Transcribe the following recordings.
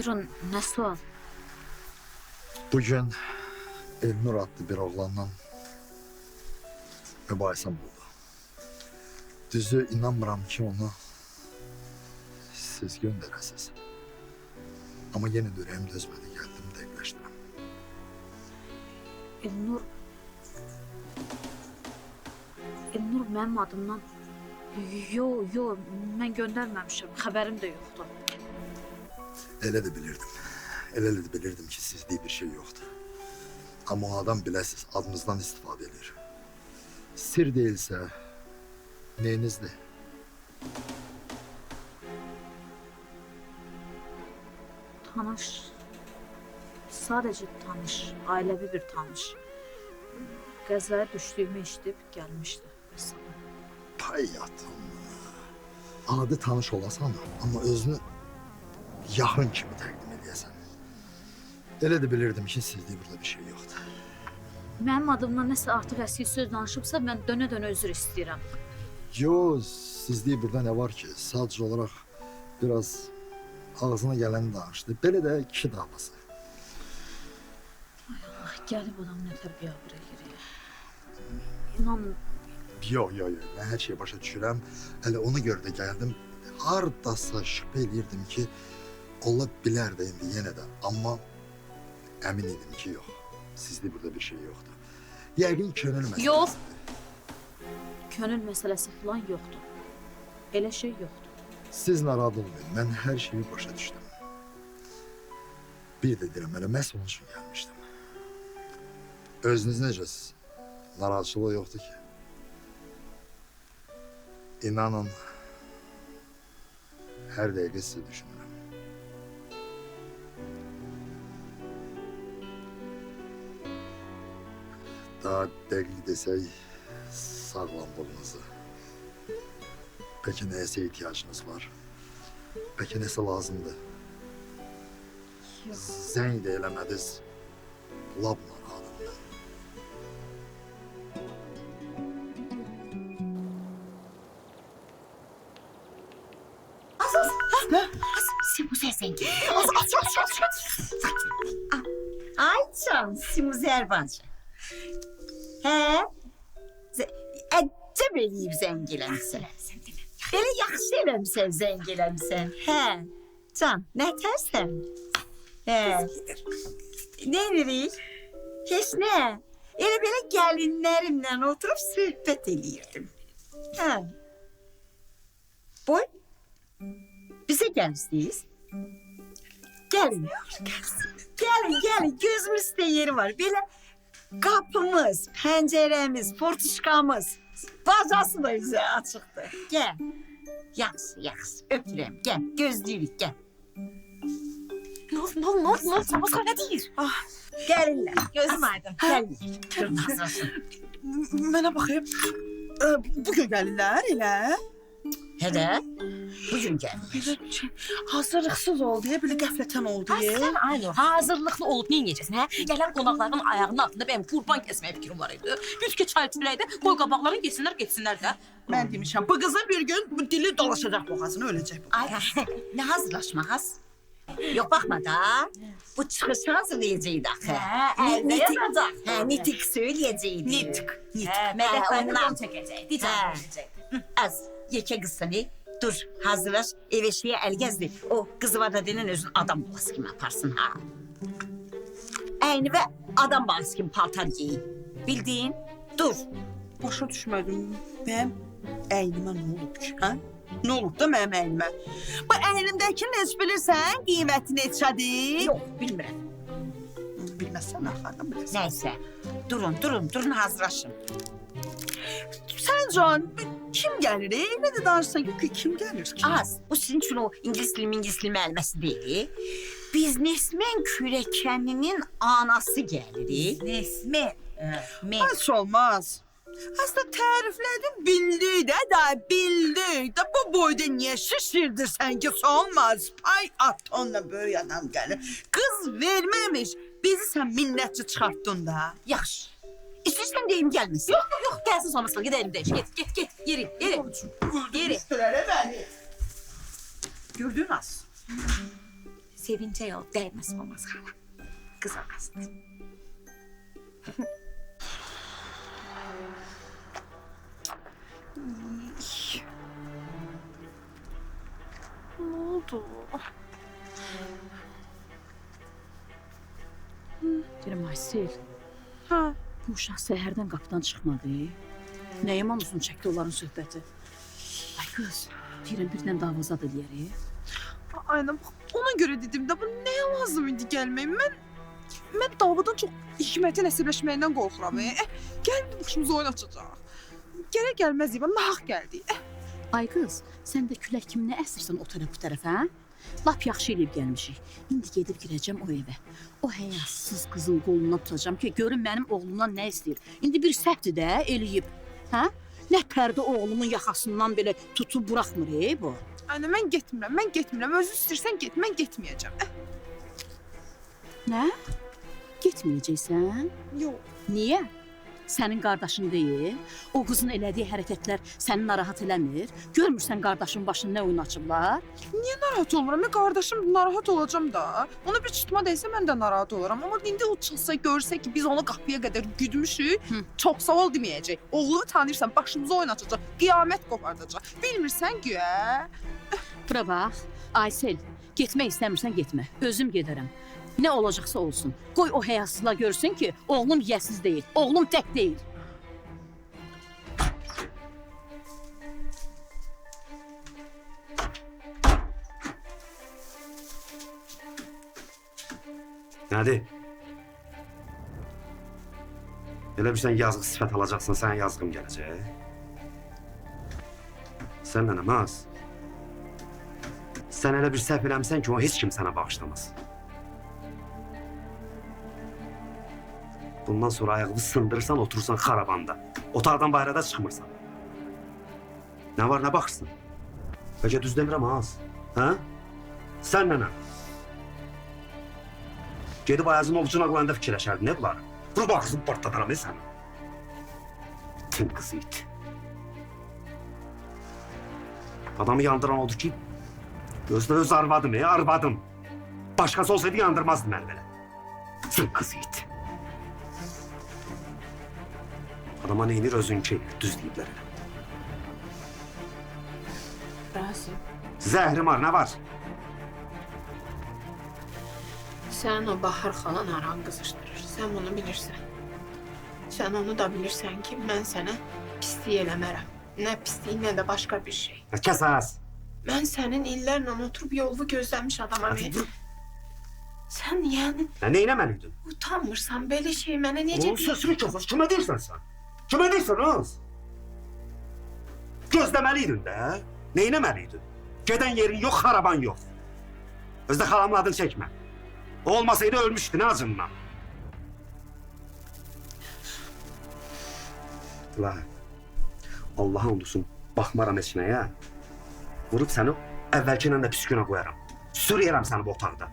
Buyurun, nə sual? Bugün Elnur adlı bir oğlanla mübahisem oldu. Düzü inanmıram ki onu siz gönderəsiniz. Ama yine de ürəyim dözmədi, geldim dəqiqləşdirəm. Elnur mənim adımdan... Yo, mən göndərməmişim, xəbərim də yoxdur. Elə de bilirdim ki sizde bir şey yoktu. Ama o adam biləsiz, adınızdan istifadə edir. Sir değilse neyinizdir? Tanış. Sadece tanış, ailevi bir tanış. Qəzaya düşdüyümü eşidib gəlmişdi. Pay yatım. Adı tanış olasan ama özünü yaxın kimi təqdim edəsən. Elə də bilirdim ki sizde burada bir şey yoktu. Mənim adımdan nəsə artıq əski söz danışıbsa, mən dönə-dönə üzr istəyirəm. Yo, sizde burada ne var ki? Sadece olarak biraz ağzına geleni danıştı. Belə də kişi davası. Allah, gəlib adam nə tərbiyə eləyir. İnanın, Yo, ben her şeyi başa düşürəm. Hələ ona görə də gəldim. Hardasa şübhə eləyirdim ki, ola bilər də indi yenə də. Amma əmin idim ki, yox. Sizde burada bir şey yoktu. Yəqin könül məsələsi. Yox. Könül məsələsi falan yoxdur. Elə şey yoxdur. Siz narahat olmayın. Ben her şeyi başa düştüm. Bir de deyirəm, elə məhz onun üçün gəlmişdim. Özünüz necəsiz? Narahatçılığı yoktu ki. İnanın, her dəqiqə sizi düşünürəm. Daha dəqiq desək, sağlamlığınızı. Peki neyse ihtiyacınız var? Peki neyse lazımdı? Yox. Zəng də eləmədiniz. Lab narahatım mən. Simuzer zengin. Ay can, Simuzer bacı. He? Əcəb eləyib zəng eləmsən. Belə yaxşı eləmsən zəng eləmsən. Hə? Can, nətərsən? Hə? Nə edirik? Heç nə? Elə belə gəlinlərimlə oturub söhbət eləyirdim. Hə? Boy, bizə gəlsiniz. Gəlin. Gəlin, gözümüzdə yeri var. Belə qapımız, pəncərəmiz, portuşkamız, bacası da bizə açıqdır. Gəl. Yaxşı, öpürəm. Gəl, gözləyirik, gəl. Ne oldu? Sabah ne deyir? Gəlinlər. Gözüm aydın. Gəl. Durun, hazırsın. Mənə baxayım. Bugün gəlirlər elə. Hə də, bugün gəl. Belə hazırlıqsız oldu, belə qəflətən oldu. Sən aynı hazırlıqlı olub nə edəcəksən, hə? Gələn qonaqların ayağının altında mənim qurban kəsməyə fikrim var idi. Düz ki çay çörəkdə qoy qabaqların getsinlər də. Mən demişəm, bu qızın bir gün bu dili dolaşacaq boğazını, öləcək bu. Ay, nə hazırlaşmağız? Yox, baxma da. Bu çıxışı hazırlayacaqdı axı. əldə yazacaq. Hə, nitik söyləyəcəkdi. Nitik. Mədəfəni ondan. qon çəkəcək, dicəm. Az, yekə qızsın, dur, hazırlaş, ev eşiyə əl gəzdi. O qızı var da denən özün adam balası kimi aparsın, ha. Əyni və adam balası kimi paltar giyin. Bildiyin, dur. Başa düşmədim. Mənim əynimə nə olub ki, hə? Nə olub da mənim əynimə? Bu əynimdəkini heç bilirsən, qiymətini neçədir? Yox, bilmirəm. Bilməzsən, axardan biləsən. Nəysə, durun, hazırlaşın. Sən can, kim gəlir? Nə də danışsan ki, kim gəlir ki? Az, bu sizin üçün o İngilis dili müəlliməsi deyil. Biz Nesmen Kürəkəninin anası gəlirik. Nesmin. Heç olmaz. Aslında təriflədim, bildik də, bu boyda niyə şişirdirsən ki, olmaz. Pay atonla böyük adam gəlir. Qız verməmiş, bizi sən minnətçi çıxartdın da. Yaxşı. İstəyirsən deyim gəlməsin. Yox, gəlsin sonrasına gedəlim dəyiş. Get, yeri. Yeri. Üstələrə məni. Gördün az. Sevince yol değmez olmaz hala. Kız anasını. Ne oldu? Deyirəm, Aysel, Ha. bu uşaq səhərdən qapıdan çıxmadı. Nə yaman uzun çəkdi onların söhbəti. Ay qız, deyirəm birdən davazat eləyərik. Aynen bak ona göre dedim de bu neye lazım idi gelmeyim ben davadan çok hikmətin əsirləşməyindən qorxuram. Gəlmir başımıza oyun açacaq. Gerek gelmez İvan nahaq geldi. Ay qız, sən də külək kiminə əsirsən o tərəf bu tərəfə, hə? Lap yaxşı eləyib gəlmişik. İndi gedib girəcəm o evə. O həyasız qızın qolundan tutacağam ki, görün mənim oğlumdan nə istəyir. İndi bir səhvdir də eləyib, hə? Nə pərdə oğlumun yaxasından belə tutub buraxmır bu. Aynen ben getmirəm. Özü istəyirsən get, mən getməyəcəm. Nə? Getməyəcəksən? Yox. Niyə? Sənin qardaşın deyil. O qızın elədiyi hərəkətlər səni narahat eləmir. Görmürsən qardaşın başına nə oyun açıblar? Narahat oluram. Qardaşım narahat olacağım da. Ona bir çıtma deysə mən də narahat olaram. Amma indi o çıxsa görsə ki biz onu qapıya qədər güdmüşük, çox sağ ol deməyəcək. Oğlunu tanıyırsan başımıza oyun açacaq, qiyamət qopardacaq. Bilmirsən güya. Bura bax, Aysel, getmək istəmirsən getmə. Özüm gedərəm. Nə olacaqsa olsun. Qoy o həyasızlar görsün ki, oğlum yəsiz deyil, oğlum tək deyil. Nədir? Elə bir sən yazıq sifət alacaqsan, sən yazığım gələcək. Sən mənə Maz. Sən elə bir səhv eləmsən ki, o heç kim sənə bağışlamaz. Bundan sonra ayağını sındırırsan, oturursan xarabanda. Otaqdan bayrada çıxmırsan. Nə var, nə baxırsan? Bəlkə düz demirəm Maz. Hə? Sən mənə. Gedib Ayazın ovucuna qoyanda fikirləşərdin, nə bunlar? Vur baxsın, partladıram səni. Tüm qızı it. Adamı yandıran odur ki, gözdə öz arvadım, arvadım. Başqası olsaydı yandırmazdı məni belə. Tüm qızı it. Adama neynir özünki, düz deyiblər elə. Rasim, Zəhrim var, nə var? sen o Bahar xalan aran qızışdırır. Sen bunu bilirsən. Sen onu da bilirsən ki, mən sənə pislik eləmərəm. Nə pislik, nə də başqa bir şey. Kəs az. Mən sənin illərlə oturub yolunu gözləmiş adamam. Sən yəni Neynəməliydin? utanmırsan belə şey mənə necə Onun səsini kəs, kimə deyirsən sən? Kimə deyirsən az? Gözləməliydin də. Neynəməliydin? Gedən yerin yox, xaraban yox. Özdə xalamın adını çəkmə. O olmasaydı ölmüşdü, nə acından? La, Allah'a olsun, baxmaram heç nəyə. Vurub səni əvvəlki ilə də pis günə qoyaram. Sürüyərəm səni bu otaqda.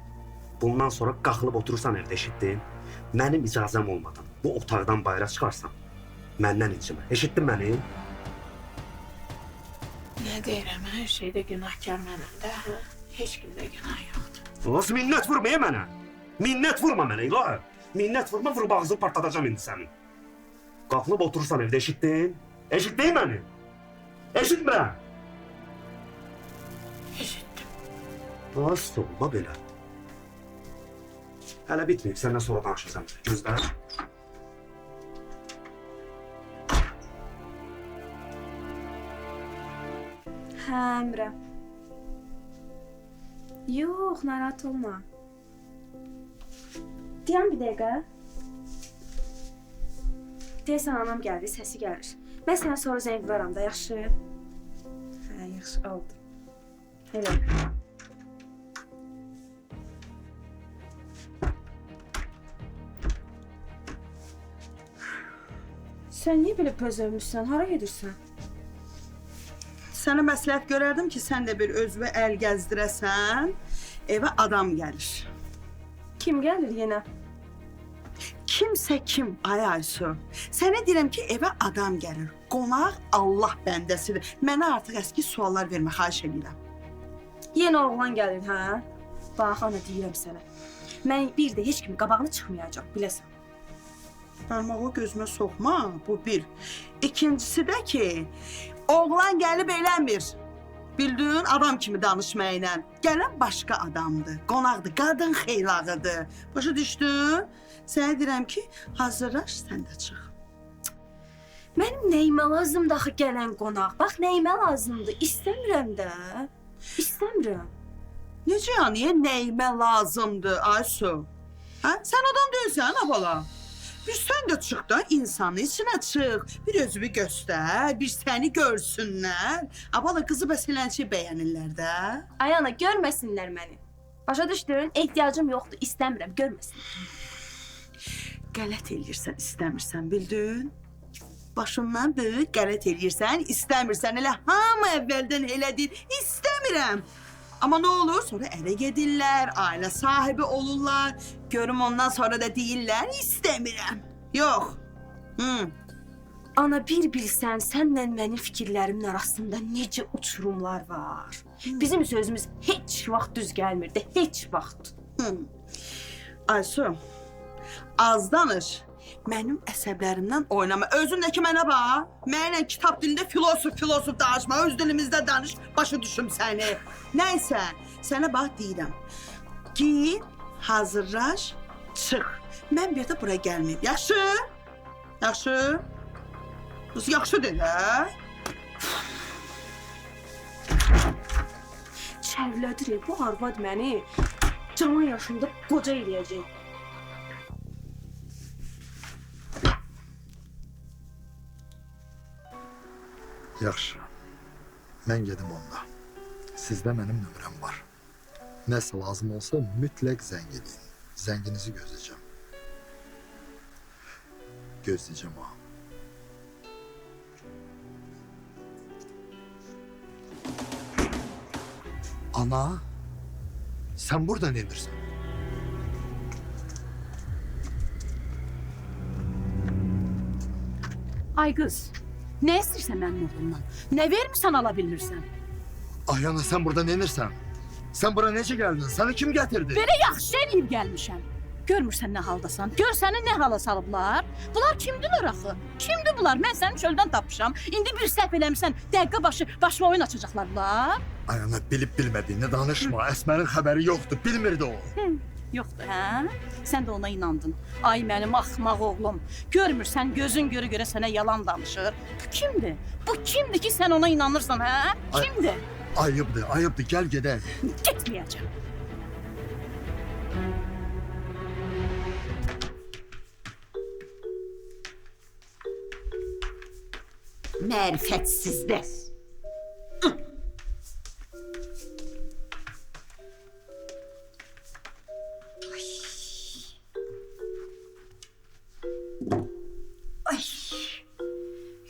Bundan sonra qalxılıb oturursan evdə, eşitdin? Mənim icazəm olmadan bu otaqdan bayıra çıxarsan, məndən incimə. Eşitdin məni? Nə deyirəm, hər şeydə günahkar mənəm də, hə? Heç kimdə günah yoxdur. Nasıl minnət vurma mənə? Minnət vurma mənə, ilahi. Minnət vurma, vurub ağzını partladacam indi sənin. Qalxılıb oturursan evdə, eşitdin? Eşitdin məni? Eşitmirəm. Eşitdim. Nasıl olma belə? Hələ bitməyib, səndən sonra danışacağım. Gözlə. Hə, Əmrə. Yox, narahat olma. Dayan bir dəqiqə. Deyəsən anam gəldi, səsi gəlir. Mən sənə sonra zəng vuraram da, yaxşı? Hə, yaxşı, oldu. Elə. Sən niyə belə pözölmüşsən? Hara gedirsən? Sənə məsləhət görərdim ki, sən də bir özünə əl gəzdirəsən, evə adam gəlir. Kim gəlir yenə? Kimsə kim, ay Aysu. Sənə deyirəm ki, evə adam gəlir. Qonaq Allah bəndəsidir. Mənə artıq əski suallar vermə, xahiş edirəm. Yenə oğlan gəlir, hə? bax ana deyirəm sənə. Mən bir də heç kimin qabağına çıxmayacağam, biləsən. Parmağı gözümə soxma, bu bir. İkincisi də ki, oğlan gəlib eləmir. Bildin, adam kimi danışmayla. Gələn başqa adamdır, qonaqdır, qadın xeylağıdır. Başa düşdün? Sənə deyirəm ki, hazırlaş, sən də çıx. Mənim nəyimə lazımdır axı gələn qonaq? Bax, nəyimə lazımdır? İstəmirəm də. İstəmirəm. Necə ya, niyə nəyimə lazımdır, Aysu? Hə? Sən adam deyilsən, ha bala? Bir sən də çıx da, insanın içinə çıx. Bir özünü göstər, bir səni görsünlər. Ha bala, qızı bəs eləncə bəyənirlər də. Ay ana, görməsinlər məni. Başa düşdün? Ehtiyacım yoxdur, istəmirəm, görməsinlər. Qələt eləyirsən, istəmirsən, bildin? Başından böyük qələt eləyirsən, istəmirsən. Elə hamı əvvəldən elə deyir, istəmirəm. Amma nə olur? Sonra ərə gedirlər, ailə sahibi olurlar. Görüm ondan sonra da deyirlər, istəmirəm. Yox. Ana, bir bilsən, sənlə mənim fikirlərimin arasında necə uçurumlar var. Bizim sözümüz heç vaxt düz gəlmirdi, heç vaxt. Aysu, az danış. Mənim əsəblərimdən oynama. Özün də ki mənə bax. Mənlə kitab dilində filosof danışma. Öz dilimizdə danış, başa düşüm səni. Nəysə, sənə bax deyirəm. Giyin, hazırlaş, çıx. Mən bir də bura gəlməyim. Yaxşı? Yaxşı? Qız yaxşı de də. Çərlədir, bu arvad məni caman yaşında qoca eləyəcək. Yaxşı. Mən gedim onda. Sizdə mənim nömrəm var. Nəsə lazım olsa mütləq zəng edin. Zənginizi gözləyəcəm. Gözləyəcəm o. Ana, sən burada nə edirsən? Ay qız, nə istəyirsən mənim oğlumdan? Nə vermirsən ala bilmirsən? Ay ana, sən burada nə edirsən? Sən bura necə gəldin? Səni kim gətirdi? Belə yaxşı eləyib gəlmişəm. Görmürsən nə haldasan? Gör səni nə hala salıblar? Bunlar kimdilər axı? Kimdir bunlar? Mən səni çöldən tapmışam. İndi bir səhv eləmişsən, dəqiqə başı başıma oyun açacaqlar bunlar. Ay ana, bilib bilmədiyini danışma. Əsmərin xəbəri yoxdur, bilmirdi o. Yoxdur, hə? Sən də ona inandın. Ay mənim axmaq oğlum. Görmürsən, gözün görə sənə yalan danışır. Bu kimdir? Bu kimdir ki, sən ona inanırsan, hə? Kimdir? Ayıbdır, ayıbdır. Gəl gedək. Getməyəcəm. Mərifətsizlər. Ay,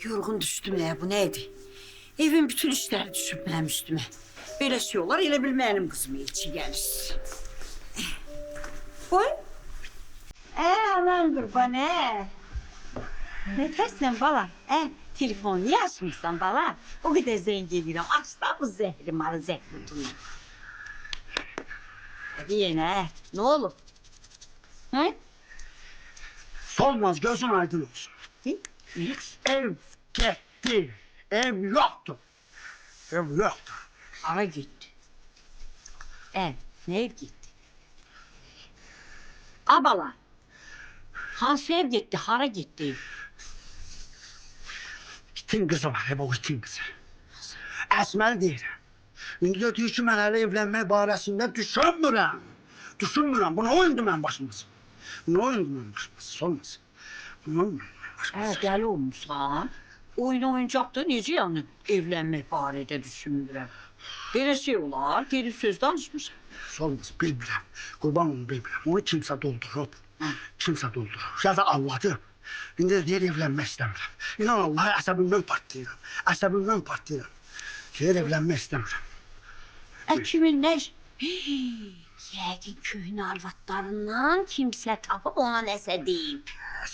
yorğun düşdüm ya, bu neydi? Evin bütün işləri düşüb mənim üstümə. Belə şey olar, elə bil mənim qızım içi gəlir. Oy. Anan qurban, Nətərsən bala? Telefon niyə açmırsan bala? O qədər zəng edirəm. Açda bu zəhri marı zəhri tutun. Hadi yenə, nə olub? Hə? Solmaz, gözün aydın olsun. Ev getdi, ev yoxdur. Ev yoxdur. Hara getdi? Nəyə getdi? A bala, hansı ev getdi, hara getdi? İtin qızı var, ev o itin qızı. Əsməli deyirəm. İndi də deyir ki, mən hələ evlənmək barəsində düşünmürəm. Düşünmürəm, bunu oyundu mən başımız. Bunu oyundu mən başımız, olmaz. Bunu oyundu mən başımız. Dəli olmuşsan. Oyun oyuncaqda necə yəni evlənmək barədə düşünmürəm. Belə şey olar, geri söz danışmışam. Olmaz, bilmirəm. Qurban onu bilmirəm. Onu kimsə doldurub. Kimsə doldurub. Ya da Allah'dır. İndi də deyir evlənmək istəmirəm. İnan Allah'a əsəbimdən partlayıram. Əsəbimdən partlayıram. Deyir evlənmək istəmirəm. Kimin nə? Yəqin köhnə arvadlarından kimsə tapıb ona nəsə deyib.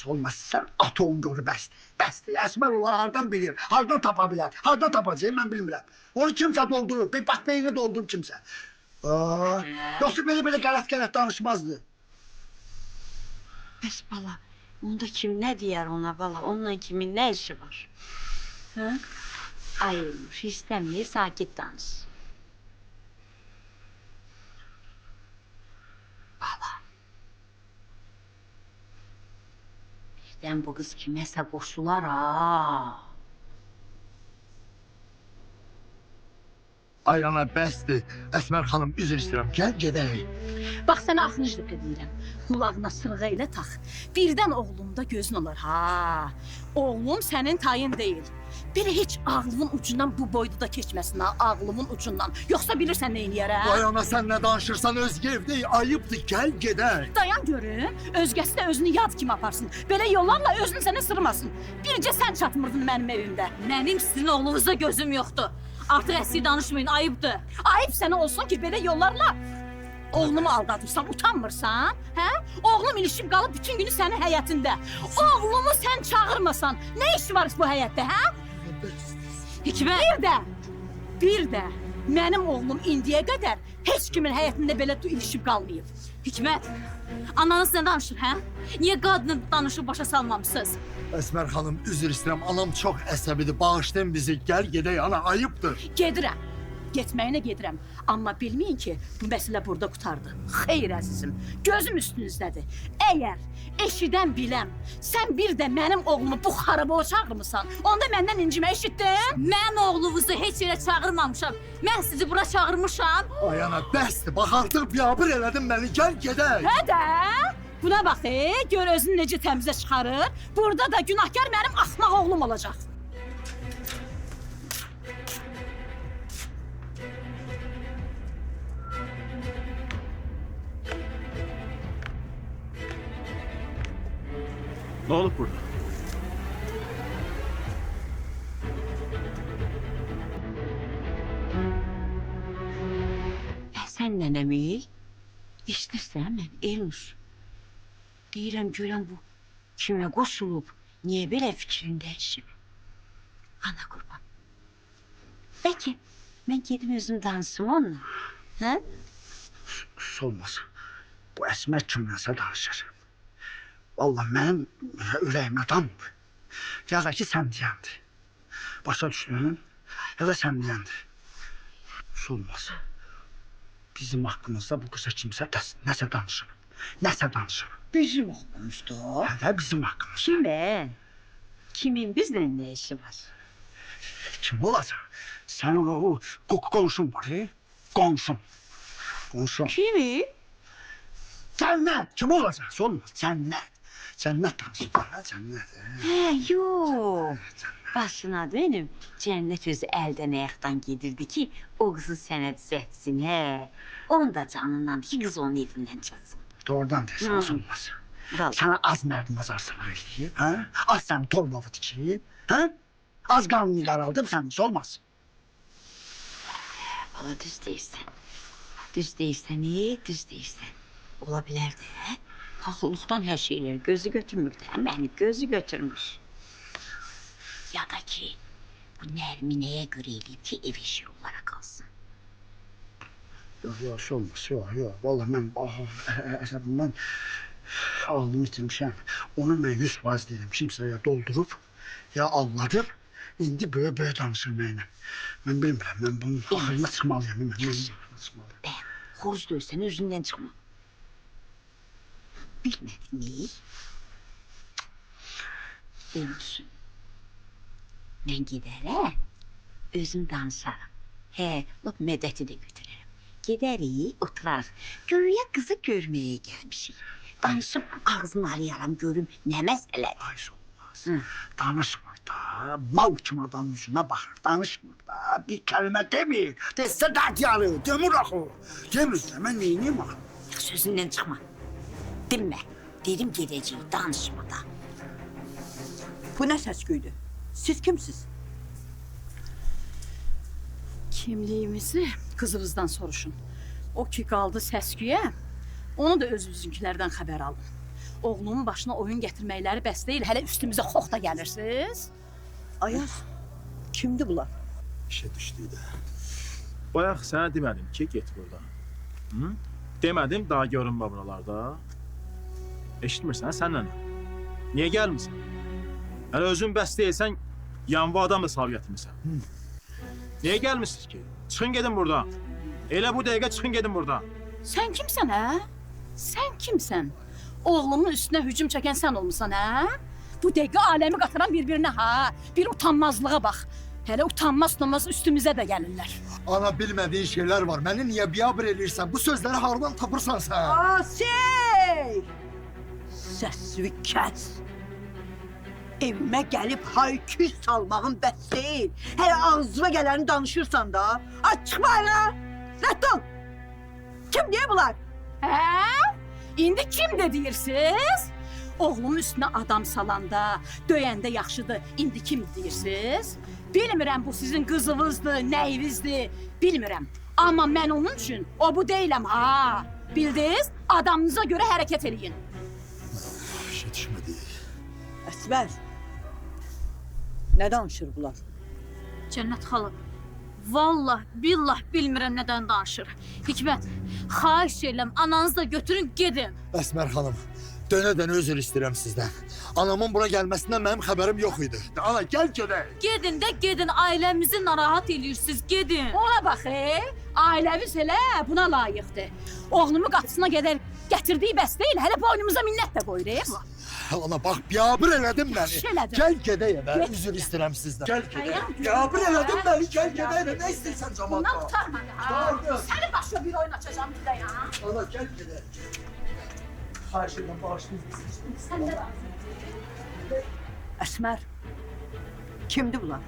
Olmaz, sən atom görü bəsdir. Bəsdir, Əsmər olar, hardan bilir, hardan tapa bilər, hardan tapacaq, mən bilmirəm. Onu kimsə doldurur, bir bax beyni doldurur kimsə. Aa, yoksa belə qələt danışmazdı. Bəs bala, onda kim nə deyər ona bala? Onunla kimin nə işi var? Hə? Ayılmış, istəmir, sakit danış. Bala. Birdən bu qız kiməsə qoşular ha. Ay ana bəsdir. Əsmər xanım üzr istəyirəm. Gəl gedək. Bax sənə axırıncı dəfə deyirəm. Qulağına sırğa ilə tax. Birdən oğlumda gözün olar. Ha. Oğlum sənin tayın deyil. Belə heç ağlımın ucundan bu boyda da keçməsin ha, ağlımın ucundan. Yoxsa bilirsən nə eləyər Ay hə? ana sən nə danışırsan özgə evdə ayıbdır. Gəl gedək. Dayan görüm. Özgəsi də özünü yad kimi aparsın. Belə yollarla özünü sənə sırmasın. Bircə sən çatmırdın mənim evimdə. Mənim sizin oğlunuzda gözüm yoxdur. Artıq əsli danışmayın, ayıbdır. Ayıb sənə olsun ki, belə yollarla oğlumu aldatırsan, utanmırsan, hə? Oğlum ilişib qalıb bütün günü sənin həyətində. Oğlumu sən çağırmasan, nə işi var bu həyətdə, hə? Hikmət, Bir də mənim oğlum indiyə qədər heç kimin həyətində belə ilişib qalmayıb. Hikmət, ananız nə danışır, hə? Niyə qadını danışıb başa salmamısınız? Əsmər xanım üzr istəyirəm. Anam çox əsəbidir. Bağışlayın bizi. Gəl gedək ana ayıbdır. Gedirəm. Getməyinə gedirəm. Amma bilməyin ki, bu məsələ burada qurtardı. Xeyr əzizim, gözüm üstünüzdədir. Əgər eşidən biləm, sən bir də mənim oğlumu bu xarabaya çağırmısan, onda məndən incimə eşitdin? Mən oğlunuzu heç yerə çağırmamışam. Mən sizi bura çağırmışam. Ay ana bəsdir. Bax artıq biabır elədin məni. Gəl gedək. Hə də? Buna bax, gör özünü necə təmizə çıxarır. Burada da günahkar mənim axmaq oğlum olacaq. Ne olup burada? Sən nənəmi? İşdirsən mən Elnur. Deyirəm görəm bu kimə qoşulub, niyə belə fikrin dəyişib? Ana qurban. Bəlkə mən gedim özüm danışım onunla. Hə? Olmaz. Bu Əsmər kimdənsə danışır. Vallahi mənim ürəyimə damıb. Ya da ki sən deyəndir. Başa düşdün? Ya da sən deyəndir. Olmaz. Bizim haqqımızda bu qıza kimsə nəsə danışır. Nəsə danışır. Bizim haqqımızda. Hə, bizim haqqımızda. Kimə? Kimin bizlə nə işi var? Kim olacaq? Sənin o qonşun var, qonşun. Qonşun. Kimi? Cənnət. Kim olacaq? Olmaz. Cənnət. Cənnət danışır. Cənnət. Hə, yox. Başına dönüm, cənnət özü əldən ayaqdan gedirdi ki, o qızı sənə düzəltsin, hə. Onun da canından ki, qız onun evindən çıxsın. Doğrudan deyirsən, olmaz. Vallahi. Sənə az mərdim azarsanlar eləyib, hə? Az səni torbalı tikib, hə? Az qanını qaraldım, sənin olmaz. Valla düz deyirsən. Düz deyirsən, düz deyirsən. Ola bilər də, hə? Paxıllıqdan hər şeyləri gözü götürmür də, məni gözü götürmüş. Ya da ki, bu Nərminəyə görə eləyib ki, ev işi olaraq qalsın. Yox, olmaz, yox. Vallahi mən əsəbimdən ağlımı itirmişəm. Onu mən 100% dedim, kimsəyə doldurub, ya alladıb, indi böyə danışır mənimlə. Mən bilmirəm, mən bunun axırına çıxmalıyım, Bəyəm, xoruz döysən özündən çıxma. Bilmədin mi? Ölmüşsün. Mən gedərəm, özüm danışarım. Hə, lop mədəti də götürərəm. Gedərik, oturarıq. Görüyə qızı görməyə gəlmişik. Danışıb ağzını arayaram, görüm nə məsələdir. Ay, olmaz. Danışmır da, mal kimi adam yüzünə baxır, danışmır da, bir kəlmə demir. Desə dərd yarı, demir axı. Demir də, mən neyiniyim axı? Sözündən çıxma. Dinmə, dedim gedəcəyik, danışma da. Bu nə səs-küydü? Siz kimsiz? Kimliyimizi qızınızdan soruşun. O ki qaldı səsküyə, onu da özünüzünkilərdən xəbər alın. Oğlumun başına oyun gətirməkləri bəs deyil, hələ üstümüzə xox da gəlirsiniz. Ayaz, kimdi bunlar? İşə düşdü də. Bayaq sənə demədim ki, get buradan. Hı? Demədim daha görünmə buralarda. Eşitmirsən sənlə? Niyə gəlmirsən? Hələ özün bəs deyilsən, yanva adam da sağ gətirmirsən. Niyə gəlmirsiniz ki? Çıxın gedin buradan. Elə bu dəqiqə çıxın gedin buradan. Sən kimsən, hə? Sən kimsən? Oğlumun üstünə hücum çəkən sən olmusan, hə? Bu dəqiqə aləmi qatıran bir-birinə, ha? Bir utanmazlığa bax. Hələ utanmaz üstümüzə də gəlirlər. Ana bilmədiyin şeylər var. Məni niyə biabır eləyirsən? Bu sözləri hardan tapırsan sən? Asey! Səsini kəs. Evimə gəlib hayküz salmağın bəs deyil. Hələ ağzıma gələni danışırsan da. Aç çıxma hələ. Rədd ol. Kim deyə bunlar? Hə? İndi kim də deyirsiniz? Oğlumun üstünə adam salanda, döyəndə yaxşıdır. İndi kim deyirsiniz? Bilmirəm bu sizin qızınızdır, nəyinizdir, bilmirəm. Amma mən onun üçün o bu deyiləm, ha. Bildiniz? Adamınıza görə hərəkət eləyin. Şey düşmədi. Əsmər. Nə danışır bunlar? Cənnət xala, vallah, billah bilmirəm nədən danışır. Hikmət, xahiş edirəm, ananızı da götürün, gedin. Əsmər xanım, dönə-dönə üzr istəyirəm sizdən. Anamın bura gəlməsindən mənim xəbərim yox idi. Ana, gəl gedək. Gedin də gedin, ailəmizi narahat eləyirsiniz, gedin. Ona bax, ailəmiz elə buna layiqdir. Oğlumu qapısına qədər gətirdiyi bəs deyil, hələ boynumuza minnət də qoyur. Ana, bax, biabır elədin məni. Yaxşı elədim. Gəl gedək evə, Get. üzr istəyirəm sizdən. Gəl gedək. Ayağım Biabır görür. elədin məni, gəl gedək evə. Nə istəyirsən Bundan camaatda? tutar məni, ha? Doğru. Səni başqa bir oyun açacağım bir də ya. Ana, gəl gedək. Xahiş edirəm, bağışlayın. Sən də razı. Əsmər. Kimdir bunlar?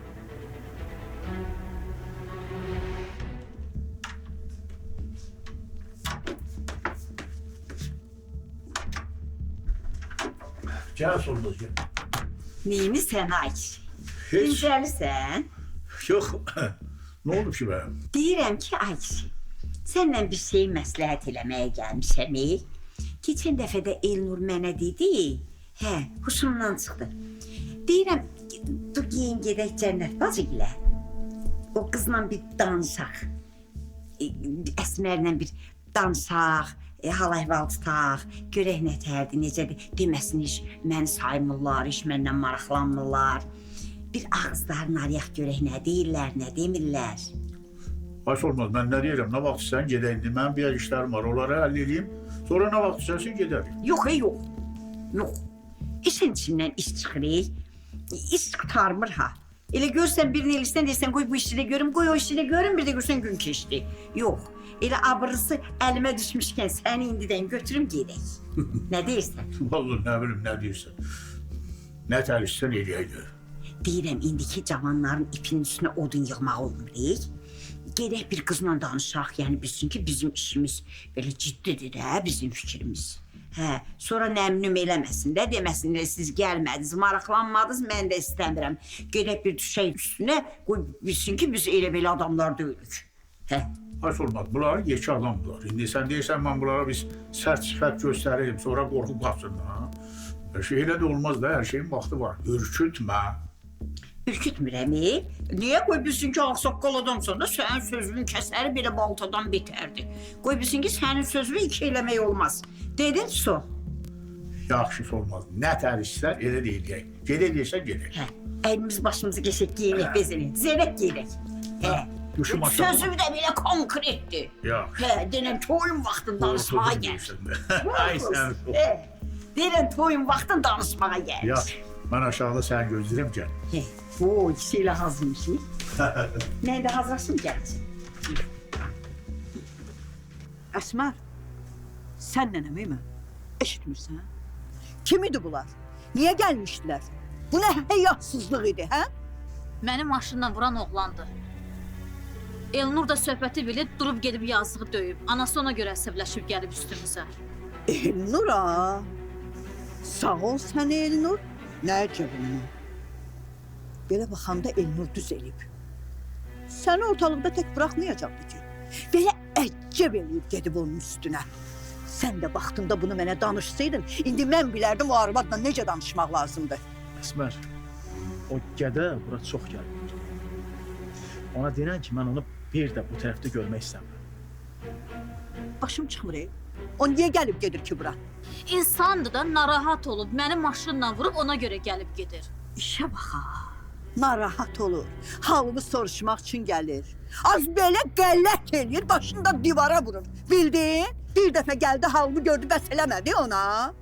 Gəl Solmaz, gəl. Neyini sən ay? Heç. Dincəlisən? Yox, nə olub ki bəyəm? Deyirəm ki, ay kişi, səndən bir şey məsləhət eləməyə gəlmişəm. Keçən dəfə də Elnur mənə dedi, hə, huşumdan çıxdı. Deyirəm, dur giyin gedək Cənnət bacı ilə. O qızla bir danışaq. Əsmərlə bir danışaq, hal-əhval tutaq, görək nətərdir, necədir. Deməsin iş, məni saymırlar, iş məndən maraqlanmırlar. Bir ağızlarını arayaq görək nə deyirlər, nə demirlər. Baş olmaz, mən nə deyirəm, nə vaxt sən gedək indi, mənim bir işlərim var, onları həll edeyim. Sonra nə vaxt istərsən gedərik. Yox, yox, yox. İşin içindən iş çıxırıq, iş qurtarmır ha. Elə görsən birini elirsən, deyirsən, qoy bu işi də görüm, qoy o işi də görüm, bir də görsən gün keçdi. Yox, elə abırısı əlimə düşmüşkən səni indidən götürüm gedək. Nə deyirsən? Vallahi nə bilim, nə deyirsən. Nə tərişsən eləyəydi. Deyirəm, indiki cavanların ipinin üstünə odun yığmaq olmurik. Gedək bir qızla danışaq, yəni bilsin ki, bizim işimiz belə ciddidir də, bizim fikrimiz. Hə, sonra nəmnüm eləməsin də, deməsin də siz gəlmədiniz, maraqlanmadınız, mən də istəmirəm. Gedək bir düşək üstünə, qoy bilsin ki, biz elə belə adamlar deyilik. Hə. Baş olmaz, bunlar yekə adamlar. İndi sən deyirsən, mən bunlara bir sərt sifət göstərirəm, sonra qorxub qaçsınlar. Elə də olmaz da, hər şeyin vaxtı var. Ürkütmə. Ürkütmürəm, Niyə qoy bilsin ki, ağsaqqal adamsan da sənin sözünün kəsəri belə baltadan betərdi. Qoy bilsin ki, sənin sözünü iki eləmək olmaz. Dedin, su. Yaxşı olmaz. Nə tərişsən, elə deyilək. Gedək deyirsən, gedək. Hə, əlimiz başımızı keçək, giyinək, bezinək, zeynək giyinək. Hə, Düşüm aşağı. sözüm də belə konkretdir. Yaxşı. Hə, denən toyun vaxtında danışmağa gəl. Ay sən. Hə, denən toyun vaxtında danışmağa gəl. Yaxşı, mən aşağıda səni gözləyirəm, gəl. Hə, o ikisi ilə hazırmışıq. Mən də hazırsın, gəlsin. Əsmər, sən nənəmi mi? Eşitmirsən? Kim idi bunlar? Niyə gəlmişdilər? Bu nə həyatsızlıq idi, hə? Məni maşınla vuran oğlandı. Elnur da söhbəti bilib, durub gedib yazığı döyüb. Anası ona görə əsəbləşib gəlib üstümüzə. Elnur ha? Sağ ol sən Elnur. Nə əcəbini? Belə baxanda Elnur düz elib. Səni ortalıqda tək buraxmayacaqdı ki. Belə əcəb eləyib gedib onun üstünə. Sən də vaxtında bunu mənə danışsaydın, indi mən bilərdim o arvadla necə danışmaq lazımdır. Əsmər, o gədə bura çox gəlir. Ona denən ki, mən onu bir də bu tərəfdə görmək istəmirəm. başım çıxmır. O niyə gəlib gedir ki bura? İnsandır da narahat olub məni maşınla vurub ona görə gəlib gedir. İşə bax ha. Narahat olur. Halımı soruşmaq üçün gəlir. Az belə qəllət eləyir, başını da divara vurur. Bildin? Bir dəfə gəldi, halımı gördü, bəs eləmədi ona.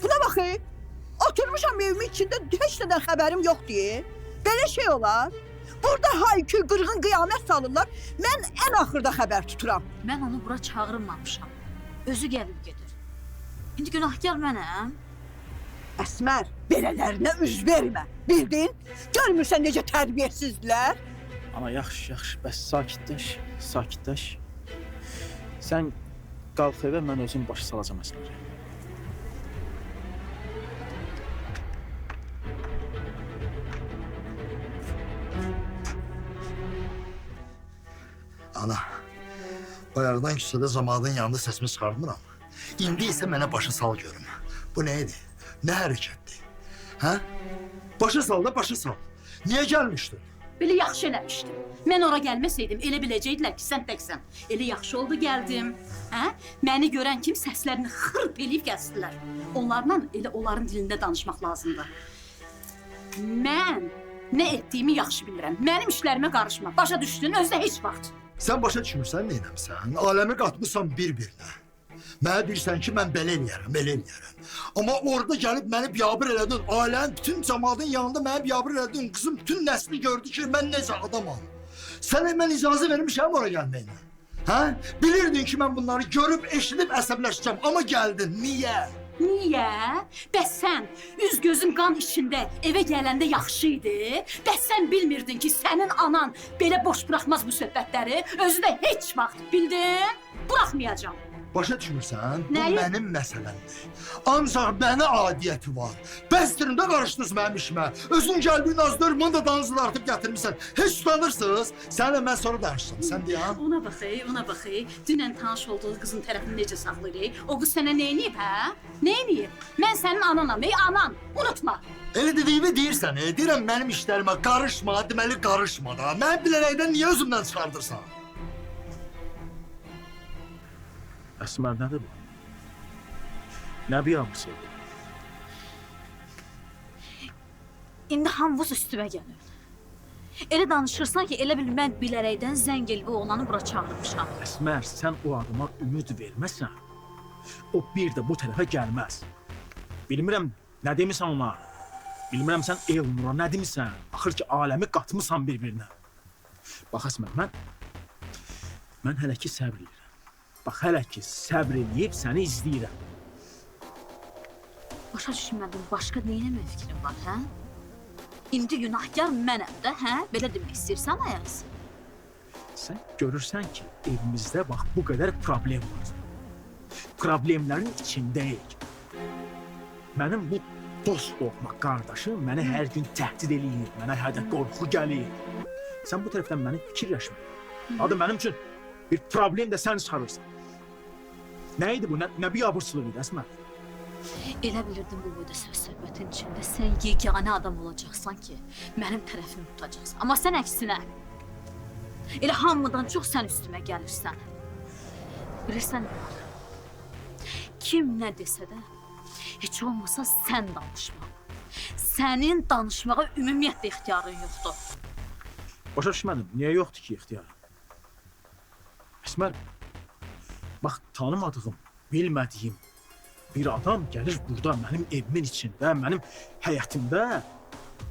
Buna baxın. Oturmuşam evimin içində, heç nədən xəbərim yoxdur. Belə şey olar. Burada haykü, qırğın, qiyamət salırlar. Mən ən axırda xəbər tuturam. Mən onu bura çağırmamışam. Özü gəlib gedir. İndi günahkar mənəm. Əsmər, belələrinə üz vermə. Bildin? Görmürsən necə tərbiyəsizdirlər? Ana yaxşı, bəs sakitləş. Sən qalx evə, mən özüm başı salacam Əsmərə. Ana, bayaqdan küçədə zamadın yanında səsimi çıxartmıram. İndi isə mənə başa sal görüm. Bu nə idi? Nə hərəkətdir? Hə? Başa sal da, başa sal. Niyə gəlmişdin? Belə yaxşı eləmişdim. Mən ora gəlməsəydim elə biləcəkdilər ki, sən təksən. Elə yaxşı oldu gəldim. Hə? Məni görən kim səslərini xırp eləyib gəlsdilər. Onlarla elə onların dilində danışmaq lazımdır. Mən nə etdiyimi yaxşı bilirəm. Mənim işlərimə qarışma. Başa düşdün, özdə heç vaxt. Sən başa düşmürsən nə eləmişsən? Aləmi qatmışsan bir-birinə. Mənə deyirsən ki, mən belə eləyərəm. Amma orada gəlib məni biabır elədin. Ailənin bütün cəmadın yanında məni biabır elədin. Qızım bütün nəsli gördü ki, mən necə adamam. Sənə mən icazə vermişəm ora gəlməyinə. Hə? Bilirdin ki, mən bunları görüb, eşidib əsəbləşəcəm. Amma gəldin. Niyə? Niyə? Bəs sən üz gözün qan içində evə gələndə yaxşı idi. Bəs sən bilmirdin ki, sənin anan belə boş buraxmaz bu söhbətləri. Özü də heç vaxt, bildin? Buraxmayacağam. Başa düşmürsən? Bu Nəyi? mənim məsələmdir. Ancaq mənə adiyyəti var. Bəsdirim də qarışdınız mənim işimə. Özün gəldiyin azdır, bunu da danızını artıb gətirmişsən. Heç utanırsınız. Sənlə mən sonra danışacağım. Sən deyəm. Ona bax, dünən tanış olduğu qızın tərəfini necə saxlayır? O qız sənə nə edib, hə? Nə edib? Mən sənin ananam, anan. Unutma. Elə dediyimi deyirsən, deyirəm mənim işlərimə qarışma, deməli qarışma da. Mən bilərəkdən niyə özümdən çıxardırsan? Əsmər nədir bu? Nə biyabısı? İndi hamımız üstümə gəlir. Elə danışırsan ki, elə bil mən bilərəkdən zəng elib oğlanı bura çağırmışam. Əsmər, sən o adama ümid verməsən, o bir də bu tərəfə gəlməz. Bilmirəm, nə demisən ona? Bilmirəm, sən Elnura nə demisən? Axır ki, aləmi qatmısan bir-birinə. Bax, Əsmər, mən hələ ki səbr edirəm. Bax, hələ ki səbr eləyib səni izləyirəm. Başa düşmədim, başqa neynəmə fikrim var, hə? İndi günahkar mənəm də, hə? Belə demək istəyirsən, Ayaz? Sən görürsən ki, evimizdə bax bu qədər problem var. Problemlərin içindəyik. Mənim bu dost olmaq qardaşım məni hər gün təhdid eləyir, mənə hədə qorxu gəlir. Sən bu tərəfdən məni fikirləşmə. Adı mənim üçün bir problem də sən çıxarırsan. Nə idi bu? Nə biabırsılıq idi, Əsmər? Elə bilirdim bu boyda söhbətin içində sən yeganə adam olacaqsan ki, mənim tərəfimi tutacaqsan. Amma sən əksinə. Elə hamıdan çox sən üstümə gəlirsən. Bilirsən nə var? Kim nə desə də, heç olmasa sən danışma. Sənin danışmağa ümumiyyətlə ixtiyarın yoxdur. Başa düşmədim, niyə yoxdur ki ixtiyar? Əsmər, bax, tanımadığım, bilmədiyim bir adam gəlir burada mənim evimin içində, mənim həyətimdə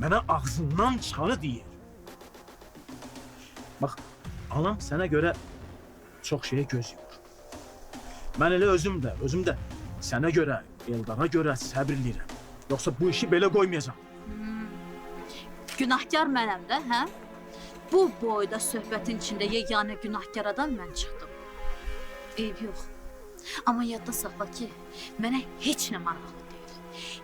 mənə ağzından çıxanı deyir. Bax, anam sənə görə çox şeyə göz yumur. Mən elə özüm də sənə görə, Eldara görə səbr eləyirəm. Yoxsa bu işi belə qoymayacam. Günahkar mənəm də, hə? Bu boyda söhbətin içində yeganə günahkar adam mən çıxdım. Eyb yox. Amma yadda saxla ki, mənə heç nə maraqlı deyil.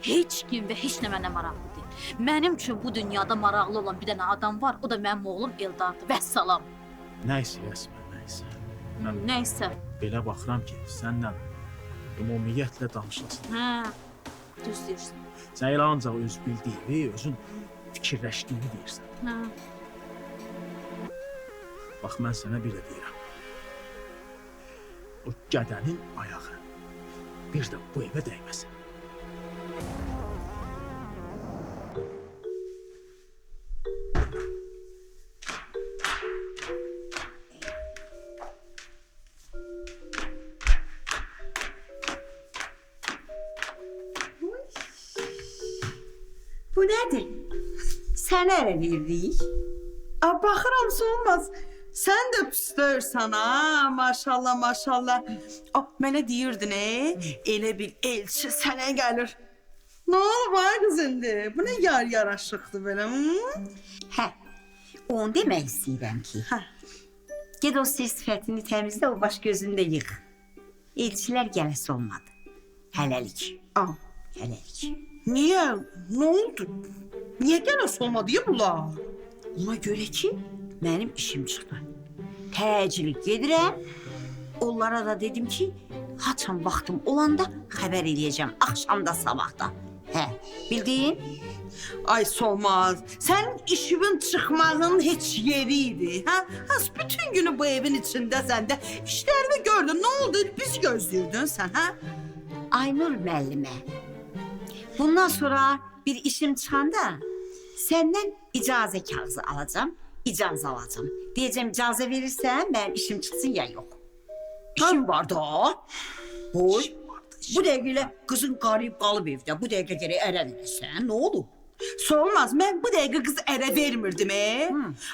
Heç kim və heç nə mənə maraqlı deyil. Mənim üçün bu dünyada maraqlı olan bir dənə adam var, o da mənim oğlum Eldardır. Vəssalam. Nəysə, Əsmər, nəysə. Mən Nəysə. belə baxıram ki, sənlə ümumiyyətlə danışasın. Hə, düz deyirsən. Sən elə ancaq öz bildiyini, özün fikirləşdiyini deyirsən. Hə. Bax, mən sənə bir də deyirəm. o gədənin ayağı bir də bu evə dəyməsin. Bu nədir? Sənə ərə verdik. Baxıram olmaz. Sən də püstörsən ha, maşallah maşallah. Mənə deyirdin elə bil elçi sənə gəlir. Nə olub ay qız indi? Bu nə yaraşıqdır belə? Hə, onu demək istəyirəm ki. Ged o sifətini təmizlə, o baş gözünü də yığ. Elçilər gələsi olmadı. Hələlik. Hələlik. Niyə? Nə oldu? Niyə gələsi olmadı ya bunlar? Ona görə ki, mənim işim çıxdı. Təcili gedirəm. Onlara da dedim ki, haçan vaxtım olanda xəbər eləyəcəm. Axşamda, sabahda. Hə, bildin? Ay Solmaz, sənin işimin çıxmağının heç yeri idi. Has bütün günü bu evin içindəsən də işlərini gördün. Nə oldu? Biz gözləyirdin sən, hə? Aynur müəllimə, bundan sonra bir işim çıxanda səndən icazə kağızı alacağam, icazə alacağam. Deyəcəm, icazə verirsən, mənim işim çıxsın ya yox. İşim var da. Boy, bu dəqiqə qızın qarıyıb qalıb evdə. Bu dəqiqə gərək ərə verəsən, nə olub? Olmaz, mən bu dəqiqə qızı ərə vermirdim.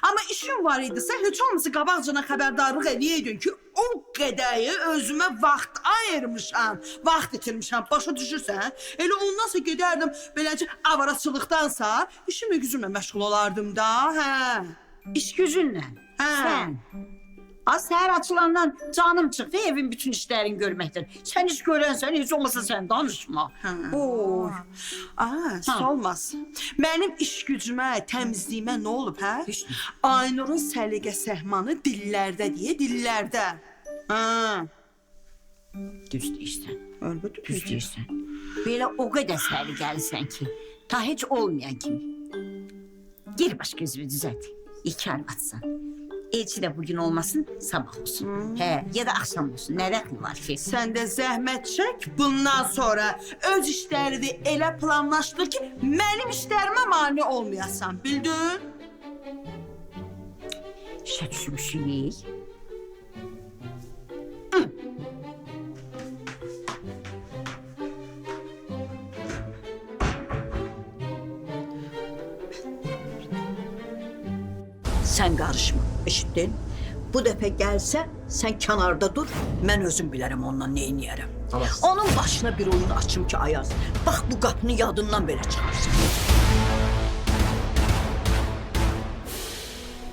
Amma işim var idisə, heç olmasa qabaqcana xəbərdarlıq eləyəydin ki, o qədəyi özümə vaxt ayırmışam, vaxt itirmişam, başa düşürsən? Elə ondansa gedərdim, beləcə avaraçılıqdansa, işimlə gücümlə məşğul olardım da, hə. İş gücünlə? Hə. Sən? Səhər açılandan canım çıxdı evin bütün işlərini görməkdən. Sən iş görənsən, heç olmasa sən danışma. Oy. Olmaz. Mənim iş gücümə, təmizliyimə nə olub, hə? Aynurun səliqə səhmanı dillərdə deyə, dillərdə. Düz deyirsən. Əlbəttə Düz deyirsən. Belə o qədər səliqəlisən ki, ta heç olmayan kimi. Geri baş gözümü düzəlt. İki arvatsan. Elçi də bugün olmasın, sabah olsun. Hə, ya da axşam olsun. Nə rəqli var ki? Sən də zəhmət çək, bundan sonra öz işlərini elə planlaşdır ki, mənim işlərimə mane olmayasan, bildin? İşə düşmüşük. Sən qarışma, eşitdin? Bu dəfə gəlsə, sən kənarda dur, mən özüm bilərəm ondan nə edərəm. Onun başına bir oyun açım ki, Ayaz, bax bu qapını yadından belə çıxarsın.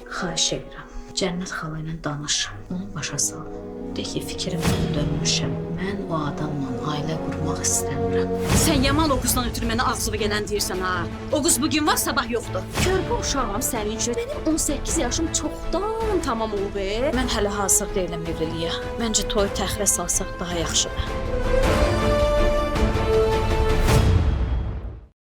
Xahiş edirəm, Cənnət xala ilə danış, onu başa sal. De ki, fikrimdən dönmüşəm, mən o adamla ailə qurmaq istəmirəm. Sən yaman o qızdan ötürü mənə ağzıva gələn deyirsən ha. O qız bugün var, sabah yoxdur. Körpə uşağım sənin üçün. Mənim 18 yaşım çoxdan tamam olub. Mən hələ hazır deyiləm evliliyə. Məncə toyu təxirə salsaq daha yaxşıdır.